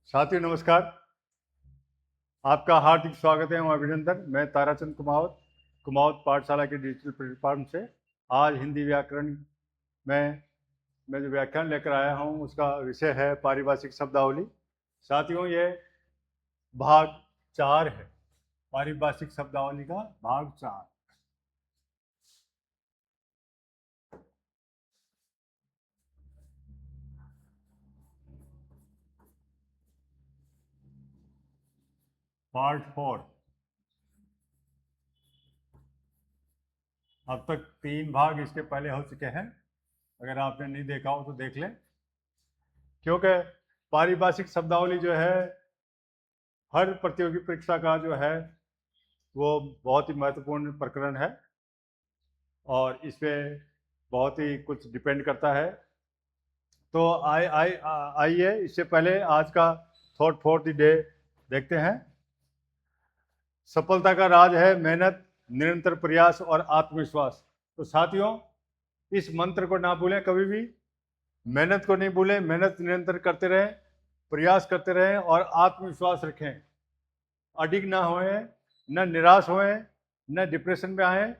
साथियों नमस्कार। आपका हार्दिक स्वागत है एवं अभिनंदन। मैं ताराचंद कुमावत पाठशाला के डिजिटल प्लेटफॉर्म से आज हिंदी व्याकरण में मैं जो व्याख्यान लेकर आया हूं उसका विषय है पारिभाषिक शब्दावली। साथियों ये भाग 4 है, पारिभाषिक शब्दावली का भाग 4। पार्ट 4। अब तक 3 भाग इसके पहले हो चुके हैं, अगर आपने नहीं देखा हो तो देख लें, क्योंकि पारिभाषिक शब्दावली जो है हर प्रतियोगी परीक्षा का जो है वो बहुत ही महत्वपूर्ण प्रकरण है और इस पे बहुत ही कुछ डिपेंड करता है। तो आइए इससे पहले आज का थॉट फॉर द डे देखते हैं। सफलता का राज है मेहनत, निरंतर प्रयास और आत्मविश्वास। तो साथियों इस मंत्र को ना भूलें कभी भी। मेहनत को नहीं भूलें, मेहनत निरंतर करते रहें, प्रयास करते रहें और आत्मविश्वास रखें। अडिग ना होएं, न निराश होएं, न डिप्रेशन में आएं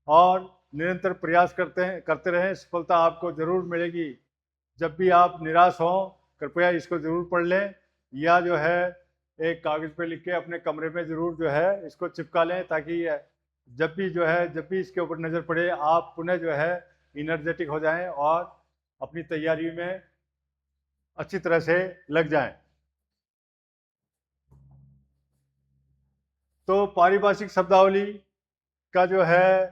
और निरंतर प्रयास करते रहें। सफलता आपको जरूर मिलेगी। जब भी आप निराश हों कृपया इसको जरूर पढ़ लें, या जो है एक कागज पे लिख के अपने कमरे में जरूर जो है इसको चिपका लें, ताकि जब भी इसके ऊपर नजर पड़े आप पुनः जो है इनर्जेटिक हो जाएं और अपनी तैयारी में अच्छी तरह से लग जाएं। तो पारिभाषिक शब्दावली का जो है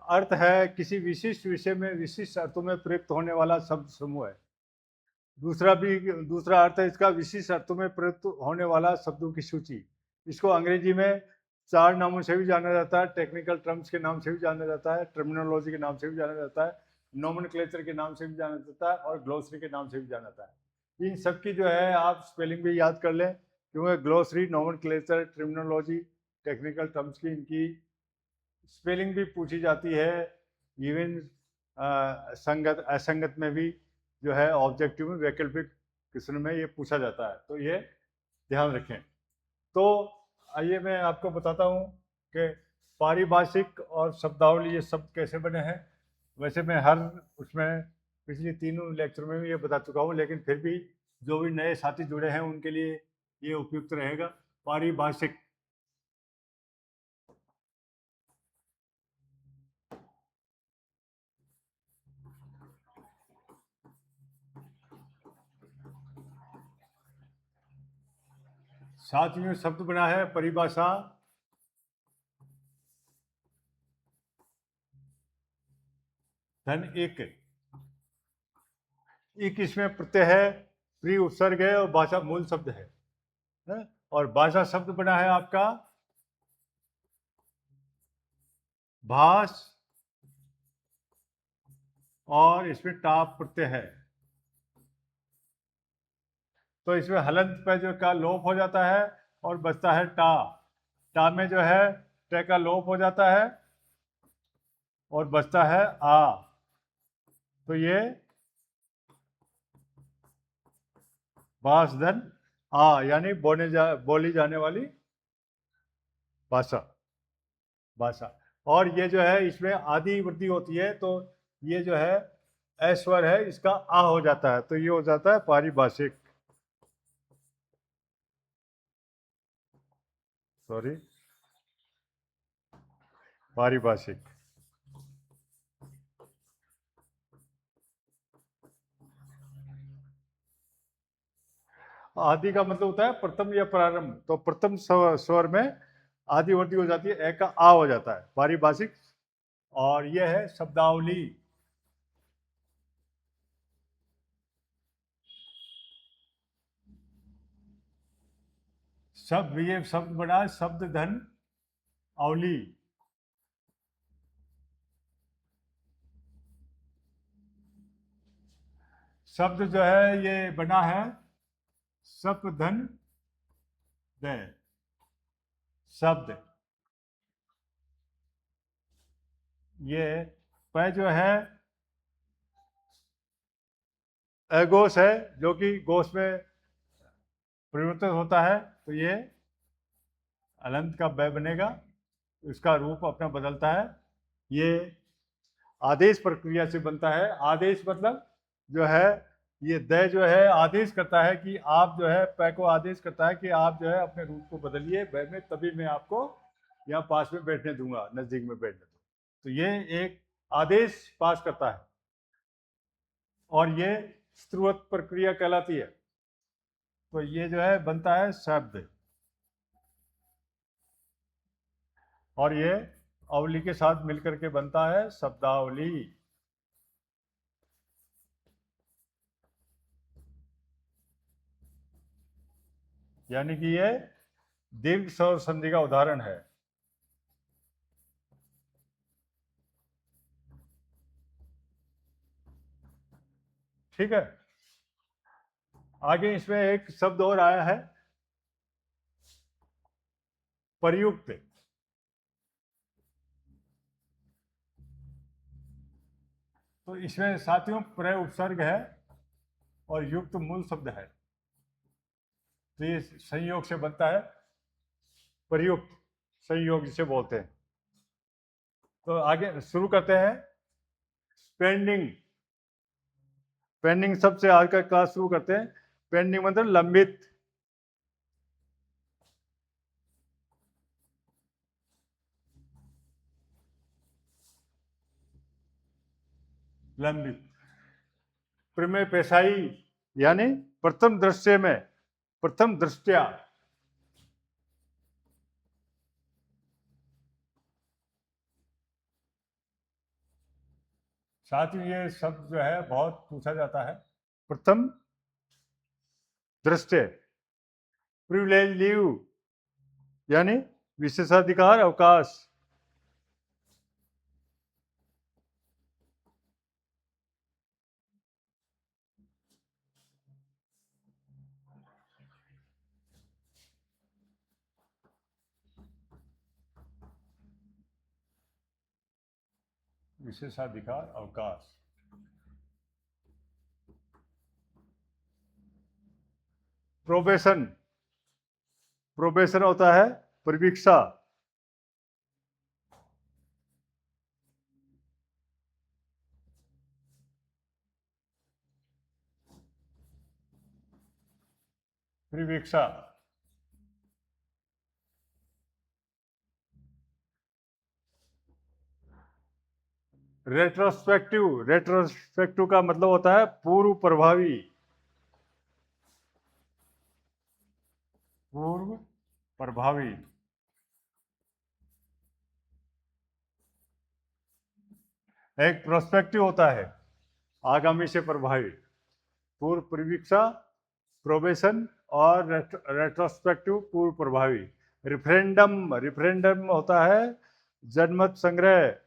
अर्थ है किसी विशिष्ट विषय में विशिष्ट अर्थों में प्रयुक्त होने वाला शब्द समूह है। दूसरा अर्थ है इसका विशिष्ट अर्थों में प्रयुक्त होने वाला शब्दों की सूची। इसको अंग्रेजी में 4 नामों से भी जाना जाता है। टेक्निकल टर्म्स के नाम से भी जाना जाता है, टर्मिनोलॉजी के नाम से भी जाना जाता है, नोमेनक्लेचर के नाम से भी जाना जाता है और ग्लोसरी के नाम से भी जाना जाता है। इन सब की जो है आप स्पेलिंग भी याद कर लें, क्योंकि glossary, nomenclature, terminology, technical terms की इनकी स्पेलिंग भी पूछी जाती है। इवन संगत असंगत में भी जो है ऑब्जेक्टिव में वैकल्पिक क्वेश्चन में ये पूछा जाता है, तो ये ध्यान रखें। तो आइए मैं आपको बताता हूँ कि पारिभाषिक और शब्दावली ये शब्द कैसे बने हैं। वैसे मैं हर उसमें पिछले तीनों लेक्चर में भी ये बता चुका हूँ, लेकिन फिर भी जो भी नए साथी जुड़े हैं उनके लिए ये उपयुक्त रहेगा। पारिभाषिक साथियों शब्द बना है परिभाषा, धन एक इसमें प्रत्यय है, प्री उपसर्ग है और भाषा मूल शब्द है? और भाषा शब्द बना है आपका भाष और इसमें टाप प्रत्यय है। तो इसमें हलंत पे जो का लोप हो जाता है और बचता है टा। टा में जो है टे का लोप हो जाता है और बचता है आ। तो ये भाष धन आ यानी बोली जाने वाली भाषा। और ये जो है इसमें आदि वृद्धि होती है, तो ये जो है ऐश्वर है इसका आ हो जाता है, तो ये हो जाता है पारिभाषिक। सॉरी, पारिभाषिक। आदि का मतलब होता है प्रथम या प्रारंभ, तो प्रथम स्वर में आदि वृद्धि हो जाती है, ए का आ हो जाता है, पारिभाषिक। और यह है शब्दावली। शब्द, ये शब्द बना शब्द धन अवली। शब्द जो है ये बना है सप धन दे। शब्द ये पै जो है अघोष है, जो कि घोष में परिवर्तित होता है तो ये अलंत का ब बनेगा, इसका रूप अपना बदलता है। ये आदेश प्रक्रिया से बनता है। आदेश मतलब जो है ये द जो है आदेश करता है कि आप जो है प को आदेश करता है कि आप जो है अपने रूप को बदलिए ब में, तभी मैं आपको यहाँ पास में बैठने दूंगा, नजदीक में बैठने दूंगा। तो ये एक आदेश पास करता है और ये स्त्रुवत प्रक्रिया कहलाती है। तो ये जो है बनता है शब्द, और ये अवली के साथ मिलकर के बनता है शब्दावली। यानी कि ये दीर्घ स्वर संधि का उदाहरण है। ठीक है, आगे इसमें एक शब्द और आया है, प्रयुक्त। तो इसमें साथियों प्रय उपसर्ग है और युक्त मूल शब्द है, तो ये संयोग से बनता है प्रयुक्त, संयोग जिसे बोलते हैं। तो आगे शुरू करते हैं। पेंडिंग, पेंडिंग शब्द से आज का क्लास शुरू करते हैं। पेंडिंग मतलब लंबित। लंबित, प्रमेय पेशाई यानी प्रथम दृश्य में, प्रथम दृष्टया। साथ ही ये शब्द जो है बहुत पूछा जाता है। प्रथम दृष्टि, प्रिविलेज लीव यानी विशेषाधिकार अवकाश। विशेषाधिकार अवकाश। प्रोबेशन, प्रोबेशन होता है परिवीक्षा। परिवीक्षा, रेट्रोस्पेक्टिव, रेट्रोस्पेक्टिव का मतलब होता है पूर्व प्रभावी, पूर्व प्रभावी। एक प्रोस्पेक्टिव होता है आगामी से प्रभावी, पूर्व परिवीक्षा, प्रोबेशन और रेट्रोस्पेक्टिव पूर्व प्रभावी। रिफरेंडम, रिफरेंडम होता है जनमत संग्रह।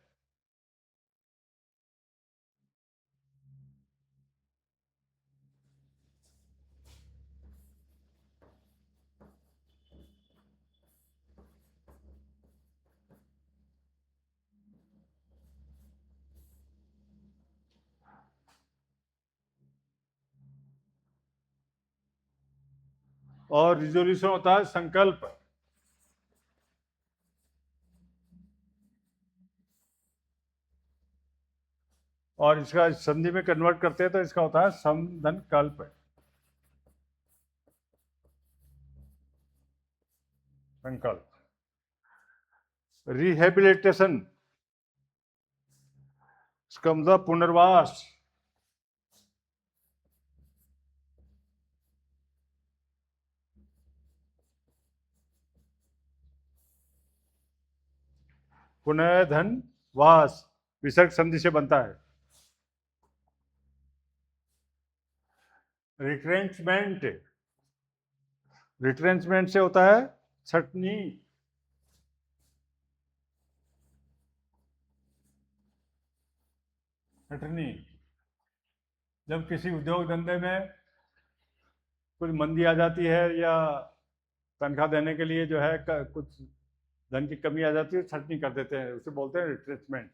और रिजोल्यूशन होता है संकल्प। और इसका संधि में कन्वर्ट करते हैं तो इसका होता है समधन कल्प। संकल्प। रिहेबिलिटेशन, इसका मतलब पुनर्वास। पुनर्धन वास विसर्ग संधि से बनता है। रिट्रेंचमेंट, रिट्रेंचमेंट से होता है छटनी। छटनी, जब किसी उद्योग धंधे में कुछ मंदी आ जाती है या तनख्वाह देने के लिए जो है कुछ धन की कमी आ जाती है, छटनी कर देते हैं, उसे बोलते हैं रिट्रेंचमेंट।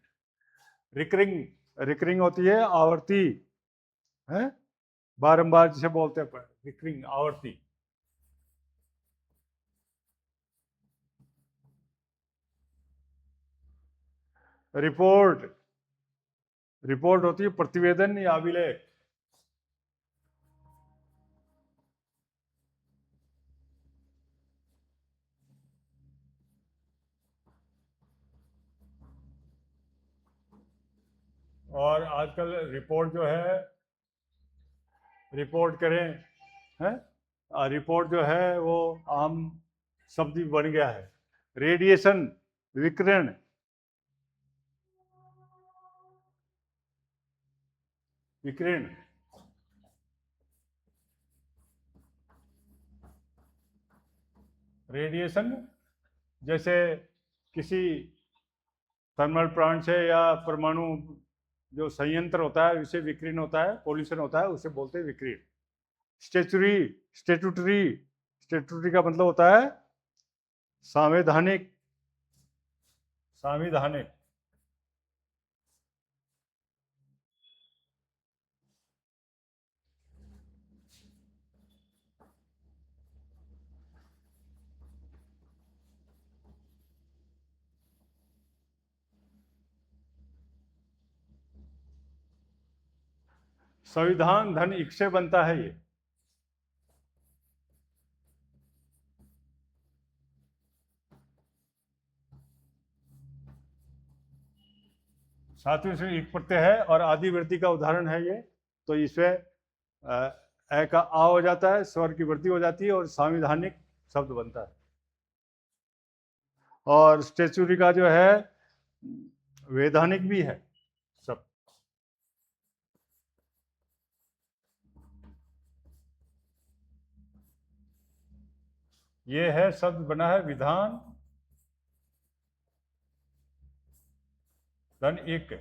रिकरिंग, रिकरिंग होती है आवर्ती, है बारंबार जिसे बोलते हैं रिकरिंग, आवर्ती। रिपोर्ट, रिपोर्ट होती है प्रतिवेदन या अभिलेख। और आजकल रिपोर्ट जो है, रिपोर्ट करें है, रिपोर्ट जो है वो आम शब्द भी बन गया है। रेडिएशन, विकिरण, विकिरण, रेडिएशन जैसे किसी थर्मल प्लांट से या परमाणु जो संयंत्र होता है उसे विकिरण होता है, पोल्यूशन होता है, उसे बोलते हैं विकिरण। स्टेचुरी, स्टेटूटरी, स्टेटूटरी का मतलब होता है संवैधानिक, संविधानिक। संविधान धन इक से बनता है ये। सातवें से एक प्रत्यय है और आदिवृद्धि का उदाहरण है ये। तो इसमें ए का आ हो जाता है, स्वर की वृद्धि हो जाती है और संविधानिक शब्द बनता है। और स्टेचुरी का जो है वैधानिक भी है सब। ये है शब्द बना है विधान धन एक।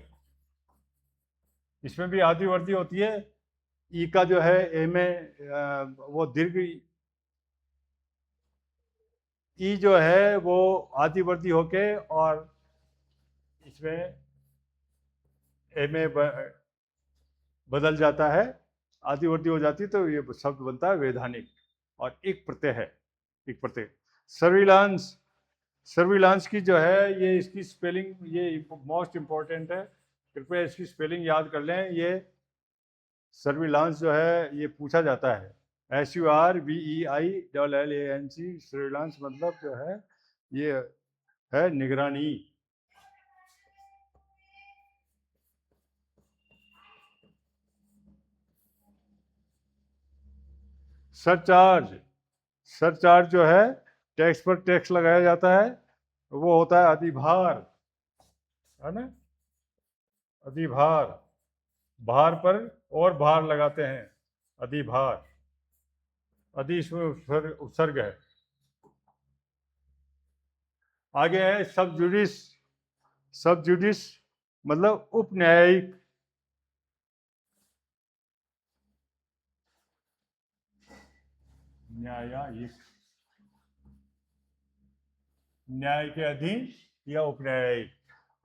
इसमें भी आदिवर्ती होती है। ई का जो है ए में वो दीर्घ ई जो है वो आदिवर्ती होके और इसमें ए में बदल जाता है, आदिवर्ती हो जाती है, तो ये शब्द बनता है वैधानिक। और एक प्रत्यय है, एक प्रत्यय। सर्विलांस, सर्विलांस की जो है ये इसकी स्पेलिंग ये मोस्ट इंपॉर्टेंट है, कृपया इसकी स्पेलिंग याद कर लें। ये सर्विलांस जो है ये पूछा जाता है, SURVEILLANC। सर्विलांस मतलब जो है ये है निगरानी। सरचार्ज, सरचार्ज जो है टैक्स पर टैक्स लगाया जाता है, वो होता है अधिभार, है ना। अधिभार, भार पर और भार लगाते हैं, अधिभार। अधि इसमें उपसर्ग है। आगे है सब जुडिस, सब जुडिस मतलब उप न्यायिक। न्यायिक, न्याय के अधीन या उप न्यायिक।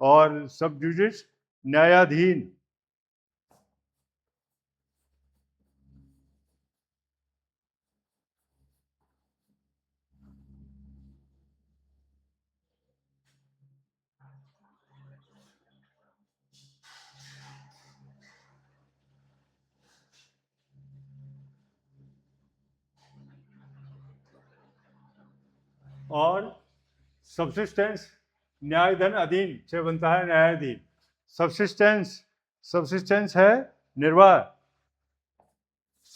और सब जुडिस न्यायाधीन। और सबसिस्टेंस न्यायधन अधीन से बनता है, न्यायाधीन। सबसिस्टेंस, सबसिस्टेंस है निर्वाह,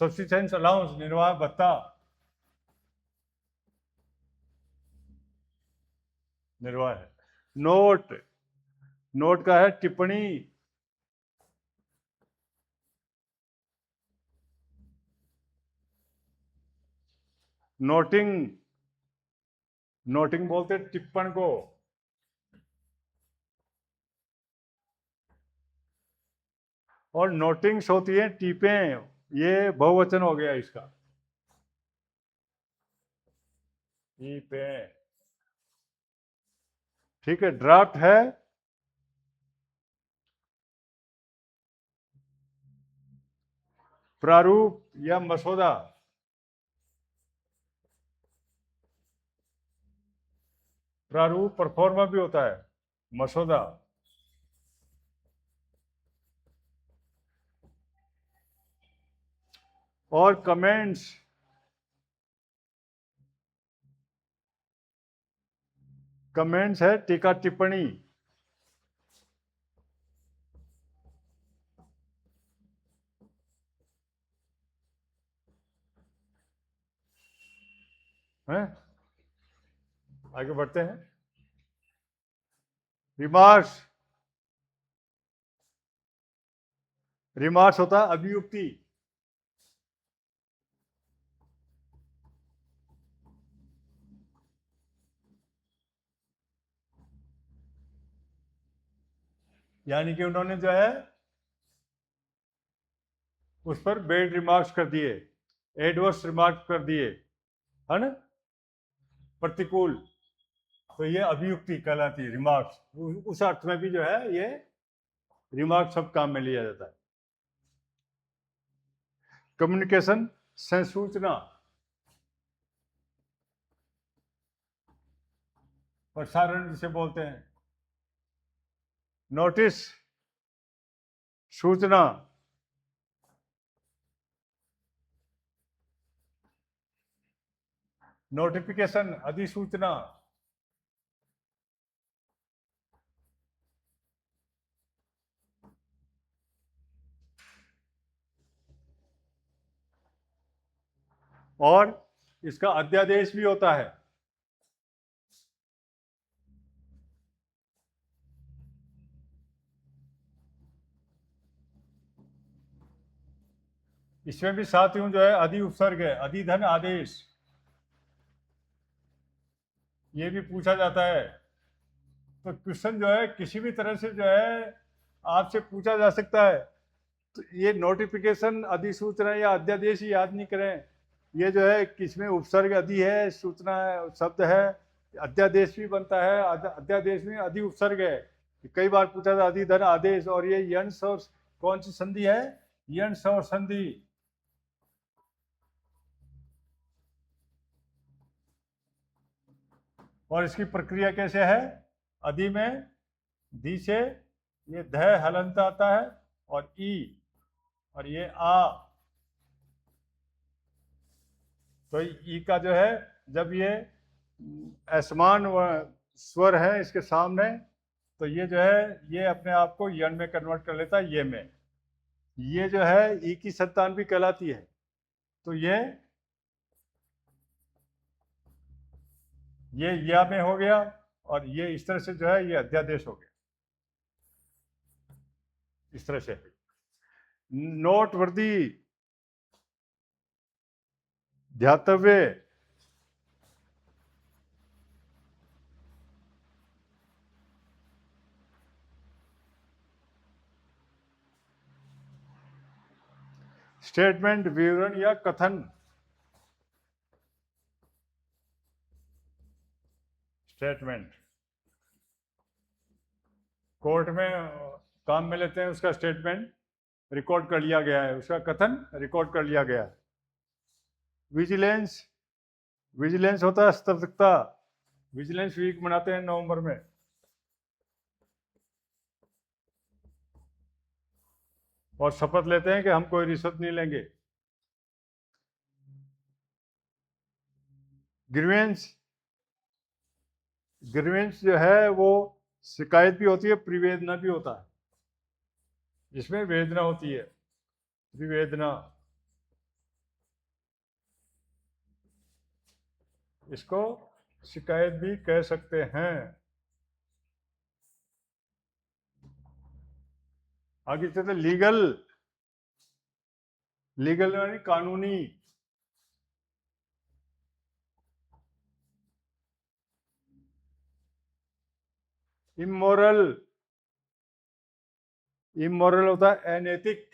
सबसिस्टेंस अलाउंस निर्वाह भत्ता, निर्वाह है। नोट, नोट का है टिप्पणी। नोटिंग, नोटिंग बोलते टिप्पण को। और नोटिंग्स होती है टीपें, ये बहुवचन हो गया इसका, टीपें। ठीक है। ड्राफ्ट है प्रारूप या मसौदा। प्रारूप परफॉर्मा भी होता है, मसौदा। और कमेंट्स, कमेंट्स है टीका टिप्पणी, है। आगे बढ़ते हैं। रिमार्क्स, रिमार्क्स होता है अभियुक्ति, यानी कि उन्होंने जो है उस पर बेड रिमार्क्स कर दिए, एडवर्स रिमार्क कर दिए, है ना, प्रतिकूल, तो ये अभियुक्ति कहलाती है, रिमार्क्स। उस अर्थ में भी जो है ये रिमार्क सब काम में लिया जाता है। कम्युनिकेशन, संसूचना, प्रसारण जिसे बोलते हैं, नोटिस, सूचना, नोटिफिकेशन, अधिसूचना, और इसका अध्यादेश भी होता है। इसमें भी साथियों जो है अधि उपसर्ग है, अधिधन आदेश, ये भी पूछा जाता है। तो क्वेश्चन जो है किसी भी तरह से जो है आपसे पूछा जा सकता है। तो ये नोटिफिकेशन, अधिसूचना या अध्यादेश ही याद नहीं करें, ये जो है किसमें उपसर्ग अधि है, सूचना शब्द है, अध्यादेश भी बनता है, अध्यादेश में अधि उपसर्ग है। कई बार पूछा था अधिधन आदेश, और ये यंस और कौन सी संधि है, यंस और संधि। और इसकी प्रक्रिया कैसे है, अधि में धी से ये ध हलंत आता है, और ई, और ये आ, तो ई का जो है जब ये असमान स्वर है इसके सामने, तो ये जो है ये अपने आप को यन में कन्वर्ट कर लेता है, ये में, ये जो है ई की संतान भी कहलाती है। तो ये या में हो गया, और ये इस तरह से जो है ये अध्यादेश हो गया, इस तरह से। नोटवर्दी, ध्यातव्य, स्टेटमेंट, विवरण या कथन, स्टेटमेंट कोर्ट में काम में लेते हैं, उसका स्टेटमेंट रिकॉर्ड कर लिया गया है, उसका कथन रिकॉर्ड कर लिया गया है। विजिलेंस, विजिलेंस होता है सतर्कता, विजिलेंस वीक मनाते हैं नवंबर में। और शपथ लेते हैं कि हम कोई रिश्वत नहीं लेंगे। ग्रीवेंस, ग्रीवेंस जो है वो शिकायत भी होती है, प्रिवेदना भी होता है, जिसमें वेदना होती है, प्रिवेदना, इसको शिकायत भी कह सकते हैं। आगे चलते लीगल, लीगल यानी कानूनी, इमोरल, इमोरल होता है अनैतिक,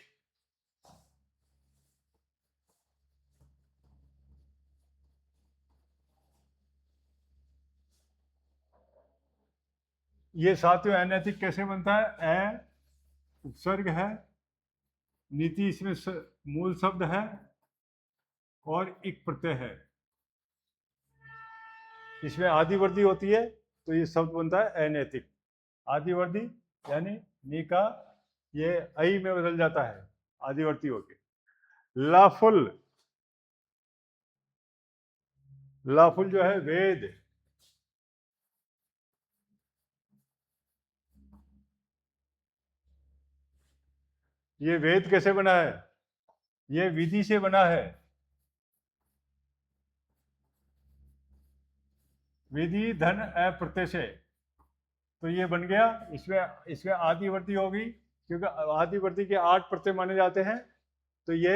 ये साथियों अनैतिक कैसे बनता है, ए उपसर्ग है, नीति इसमें मूल शब्द है, और इक प्रत्यय है, इसमें आदिवर्ती होती है, तो ये शब्द बनता है अनैतिक। आदिवर्ती यानी नी का ये आई में बदल जाता है आदिवर्ती होके। लॉफुल, लॉफुल जो है वेद। ये वेद कैसे बना है? ये विधि से बना है। विधि धन प्रत्यय से, तो ये बन गया। इसमें इसमें आदिवर्ती होगी, क्योंकि आदिवर्ती के 8 प्रत्यय माने जाते हैं, तो ये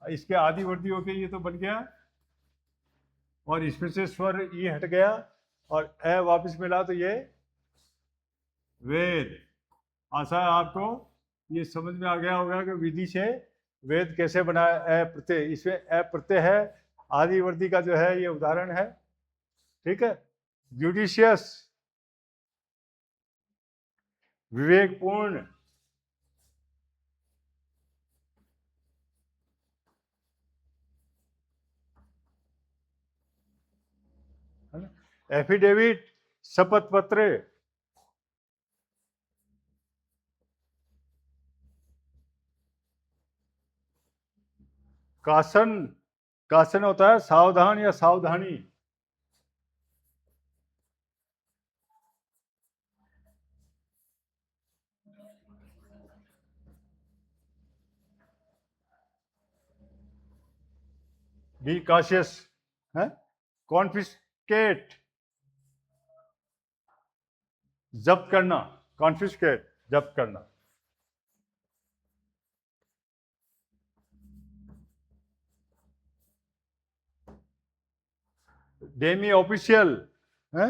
इसके आदिवर्ती होके ये तो बन गया। और इसमें से स्वर ई हट गया और ए वापस मिला, तो ये वेद। आशा है आपको ये समझ में आ गया होगा कि विधि से वेद कैसे बना है। ए प्रत्यय, इसमें ए प्रत्यय है, आदिवर्ती का जो है ये उदाहरण है। ठीक है। जुडिशियस, विवेकपूर्ण, एफिडेविट, शपथ पत्र, कासन, कासन होता है सावधान या सावधानी। बी काशियस है। कॉन्फिस्केट, जब्त करना। कॉन्फिस्केट, जब्त करना। डेमी ऑफिशियल है,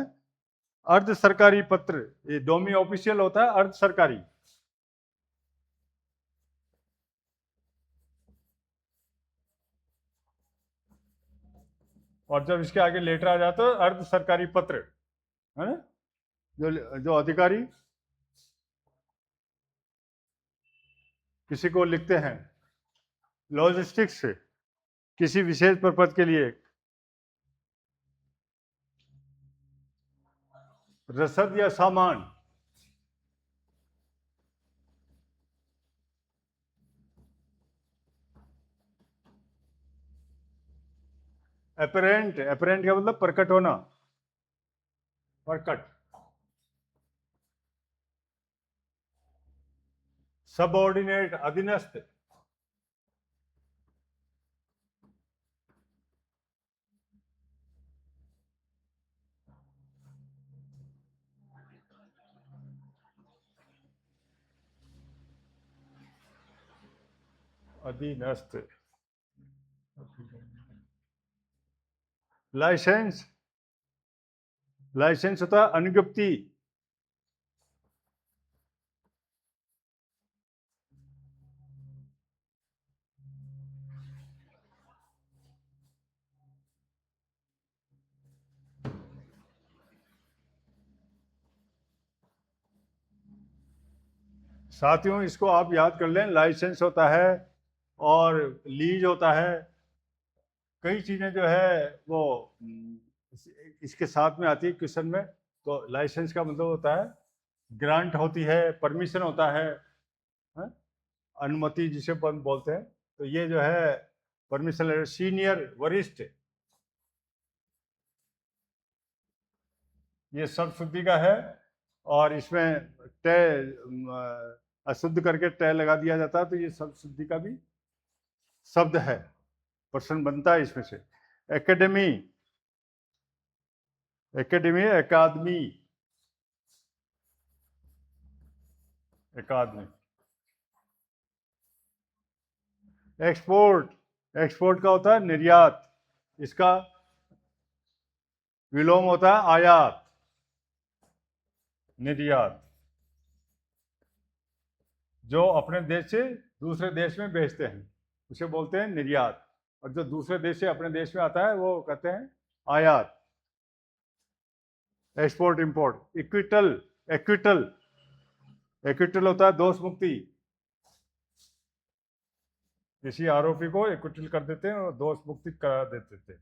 अर्ध सरकारी पत्र। ये डोमी ऑफिशियल होता है अर्ध सरकारी। और जब इसके आगे लेटर आ जाता है अर्ध सरकारी पत्र, है ना, जो अधिकारी किसी को लिखते हैं। लॉजिस्टिक्स, किसी विशेष पर्पज के लिए। रसद या सामान। अपरेंट, अपरेंट का मतलब प्रकट होना, प्रकट। सबऑर्डिनेट, अधीनस्थ। अधीनस्थ। लाइसेंस, लाइसेंस होता है अनुज्ञप्ति। साथियों इसको आप याद कर लें, लाइसेंस होता है और लीज होता है। कई चीजें जो है वो इसके साथ में आती है क्वेश्चन में। तो लाइसेंस का मतलब होता है ग्रांट होती है, परमिशन होता है, अनुमति जिसे बोलते हैं। तो ये जो है परमिशन, सीनियर, वरिष्ठ, ये सब शुद्धि का है। और इसमें तय अशुद्ध करके तय लगा दिया जाता है, तो ये सब शुद्धि का भी शब्द है, प्रश्न बनता है इसमें से। एकेडमी, एकेडमी, अकादमी, अकादमी। एक्सपोर्ट, एक्सपोर्ट का होता है निर्यात, इसका विलोम होता है आयात, निर्यात। जो अपने देश से दूसरे देश में बेचते हैं उसे बोलते हैं निर्यात, और जो दूसरे देश से अपने देश में आता है वो कहते हैं आयात। Export, import. Acquittal, acquittal, acquittal होता है दोष मुक्ति। किसी आरोपी को एक्विटल कर देते हैं और दोष मुक्ति करा देते थे,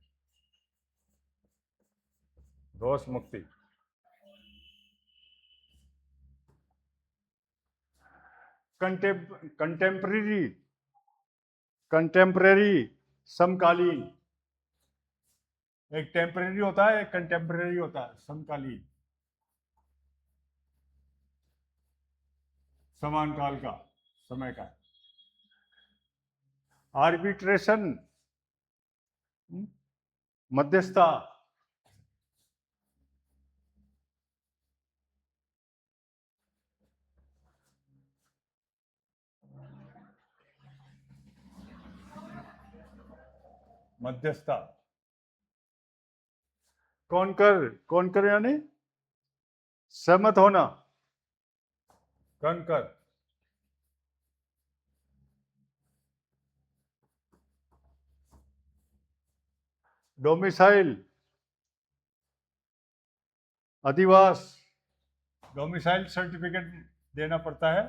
दोष मुक्ति। कंटेम्पररी, कंटेम्पररी, समकालीन। एक टेम्परेरी होता है, एक कंटेम्परेरी होता है, समकालीन, समान काल का, समय का। आर्बिट्रेशन, मध्यस्थता, मध्यस्थता। कौनकर यानी सहमत होना, कनकर। डोमिसाइल, अधिवास, डोमिसाइल सर्टिफिकेट देना पड़ता है,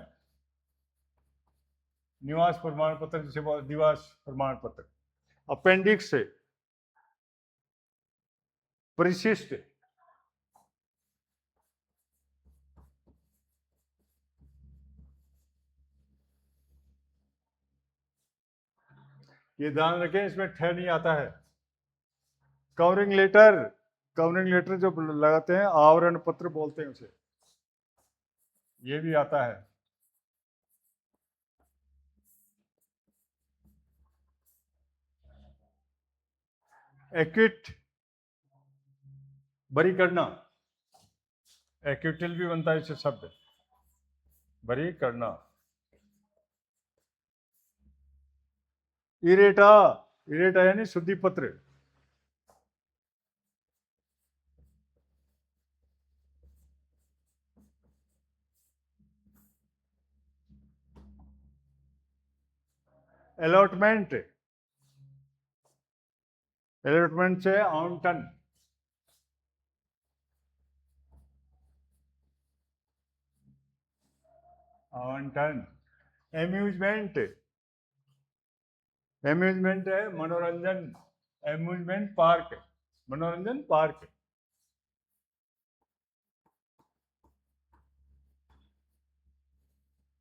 निवास प्रमाण पत्र जिसे अधिवास प्रमाण पत्र। अपेंडिक्स, परिशिष्ट, ये ध्यान रखें, इसमें ठह नहीं आता है। कवरिंग लेटर जो लगाते हैं, आवरण पत्र बोलते हैं उसे, ये भी आता है। एक्विट, बरी करना, एक्विटल भी बनता है इससे शब्द, बरी करना। इरेटा, इरेटा यानी शुद्धि पत्र। अलॉटमेंट, अलॉटमेंट से आवंटन, आवंटन। एम्यूजमेंट, एम्यूजमेंट है मनोरंजन, एम्यूजमेंट पार्क, मनोरंजन पार्क।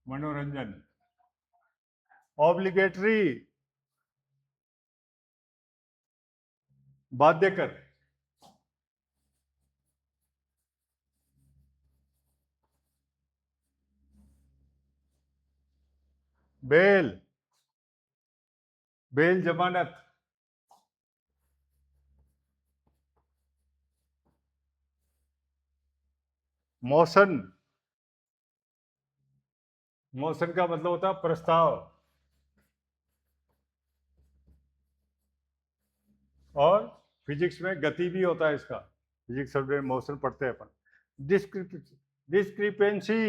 मनोरंजन। ऑब्लिगेटरी, बाध्य कर। बेल, बेल जमानत। मौसन, मौसन का मतलब होता है प्रस्ताव, और फिजिक्स में गति भी होता है इसका, फिजिक्स शब्द में मोशन पढ़ते हैं अपन। डिस्क्रिपेंसी,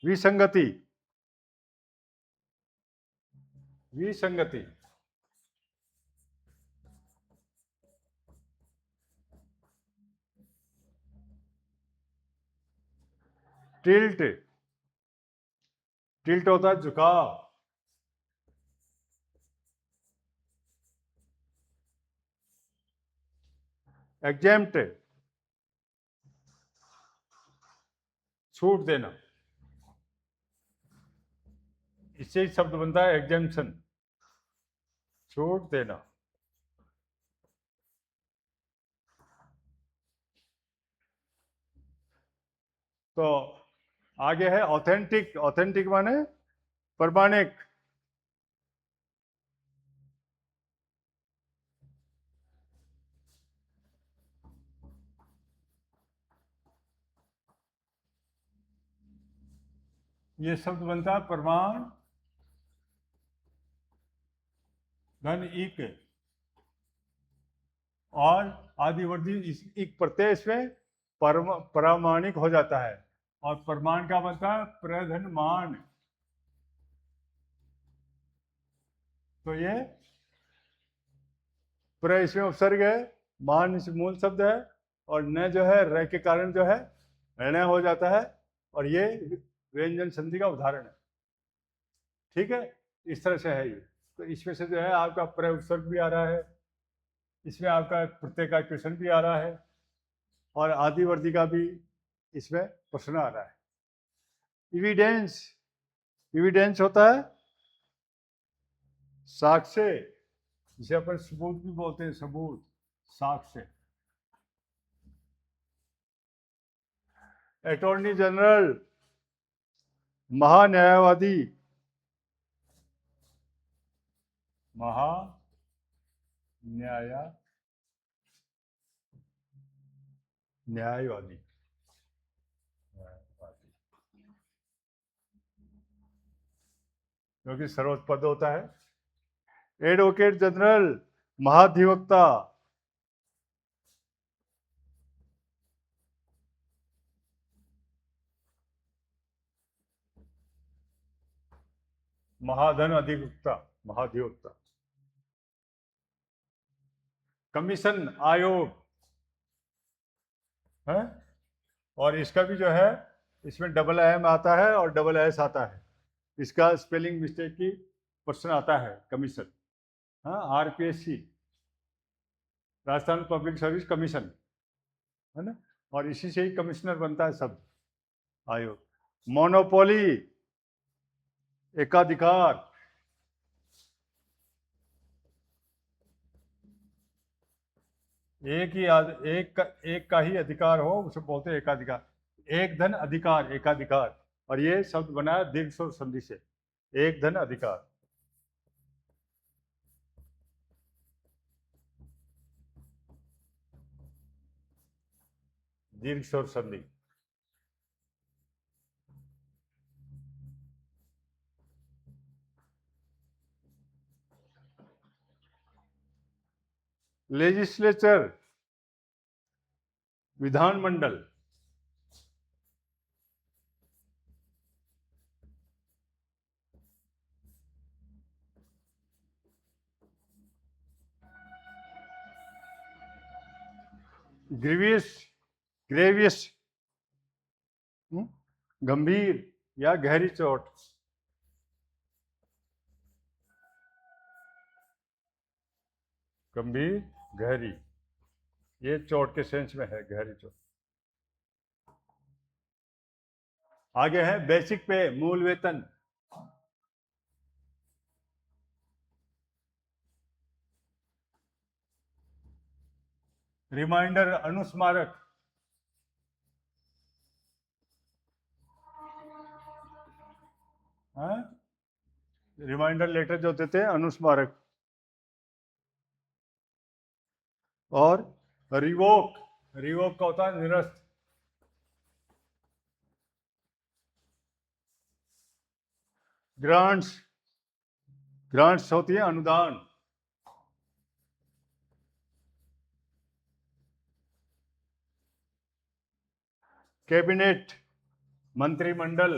विसंगति, विसंगति। टिल्ट, टिल्ट होता है झुकाव। एग्जेम्प्ट, छूट देना, इससे ही शब्द बनता है एग्जेम्पशन, छूट देना। तो आगे है ऑथेंटिक, ऑथेंटिक माने प्रमाणिक। ये शब्द बनता है प्रमाण धन इक, और आदिवर्ती इक प्रत्यय इसमें प्रामाणिक हो जाता है, और प्रमाण का बनता है प्रधनमान। तो ये प्र इसमें उपसर्ग है, मान इस मूल शब्द है, और न जो है र के कारण जो है ण हो जाता है, और ये व्यंजन संधि का उदाहरण है। ठीक है, इस तरह से है ये। तो इसमें से जो है आपका प्र उपसर्ग भी आ रहा है, इसमें आपका प्रत्यय का क्वेश्चन भी आ रहा है, और आदिवर्ती का भी इसमें प्रश्न आ रहा है। इविडेंस, इविडेंस होता है साक्ष्य, इसे अपन सबूत भी बोलते हैं, सबूत, साक्ष्य। अटॉर्नी जनरल, महान्यायवादी, न्यायवादी, जो कि सर्वोच्च पद होता है। एडवोकेट जनरल, महाधिवक्ता, महाधन अधिवक्ता, महाधिवक्ता। कमीशन आयोग है, और इसका भी जो है, इसमें डबल एम आता है और डबल एस आता है, इसका स्पेलिंग मिस्टेक की क्वेश्चन आता है। कमीशन, हाँ, RPSC, Rajasthan public service commission, है ना, और इसी से ही कमिश्नर बनता है सब आयोग। मोनोपोली, एकाधिकार, एक का ही अधिकार हो उसे बोलते हैं एकाधिकार। एक धन अधिकार, एकाधिकार, और ये शब्द बना है दीर्घ स्वर संधि से, एक धन अधिकार। दीर्घ स्वर संधि। लेजिस्लेचर, विधानमंडल। ग्रीवियस, ग्रेवियस, गंभीर या गहरी चोट। गंभीर, गहरी, ये चोट के सेंस में है, गहरी चोट। आगे है बेसिक पे, मूल वेतन। रिमाइंडर, अनुस्मारक। रिमाइंडर लेटर जो देते हैं, अनुस्मारक। और रिवोक, रिवोक का होता है निरस्त। ग्रांट्स, ग्रांट्स होती है अनुदान। कैबिनेट, मंत्रिमंडल।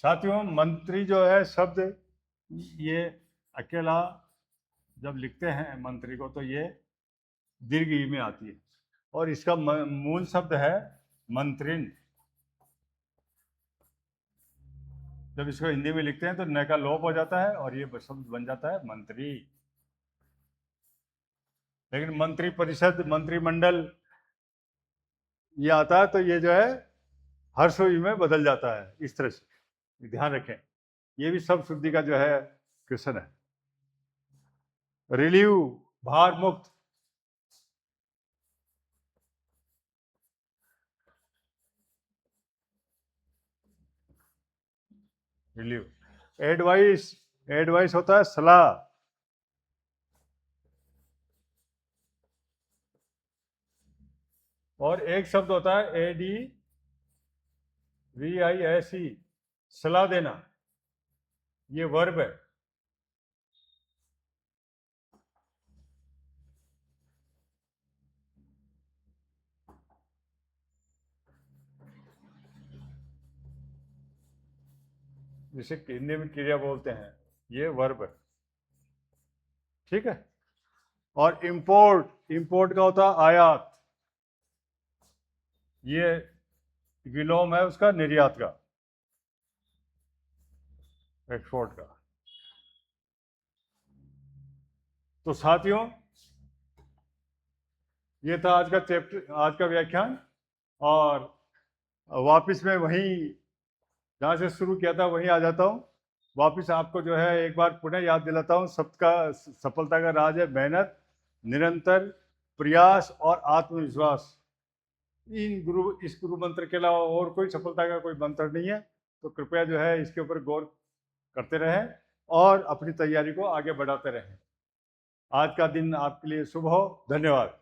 साथियों, मंत्री जो है शब्द, ये अकेला जब लिखते हैं मंत्री को तो ये दीर्घ ई में आती है, और इसका मूल शब्द है मंत्रिन। जब इसको हिंदी में लिखते हैं तो न का लोप हो जाता है और ये शब्द बन जाता है मंत्री। लेकिन मंत्री परिषद, मंत्रिमंडल ये आता है तो ये जो है हर्षोई में बदल जाता है, इस तरह से ध्यान रखें। ये भी सब शुद्धि का जो है क्वेश्चन है। रिलीव, भार मुक्त। रिलीव। एडवाइस, एडवाइस होता है सलाह। और एक शब्द होता है ADVISE, सलाह देना, ये वर्ब है। जिसे हिंदी में क्रिया बोलते हैं, ये वर्ब है, ठीक है। और इंपोर्ट, इंपोर्ट का होता है आयात, ये विलोम है उसका निर्यात का, एक्सपोर्ट का। तो साथियों, ये था आज का चैप्टर, आज का व्याख्यान। और वापस मैं वहीं जहाँ से शुरू किया था वहीं आ जाता हूँ। वापस आपको जो है एक बार पुनः याद दिलाता हूँ, सबका सफलता का राज है मेहनत, निरंतर प्रयास और आत्मविश्वास। इस गुरु मंत्र के अलावा और कोई सफलता का कोई मंत्र नहीं है। तो कृपया जो है इसके ऊपर गौर करते रहें और अपनी तैयारी को आगे बढ़ाते रहें। आज का दिन आपके लिए शुभ हो। धन्यवाद।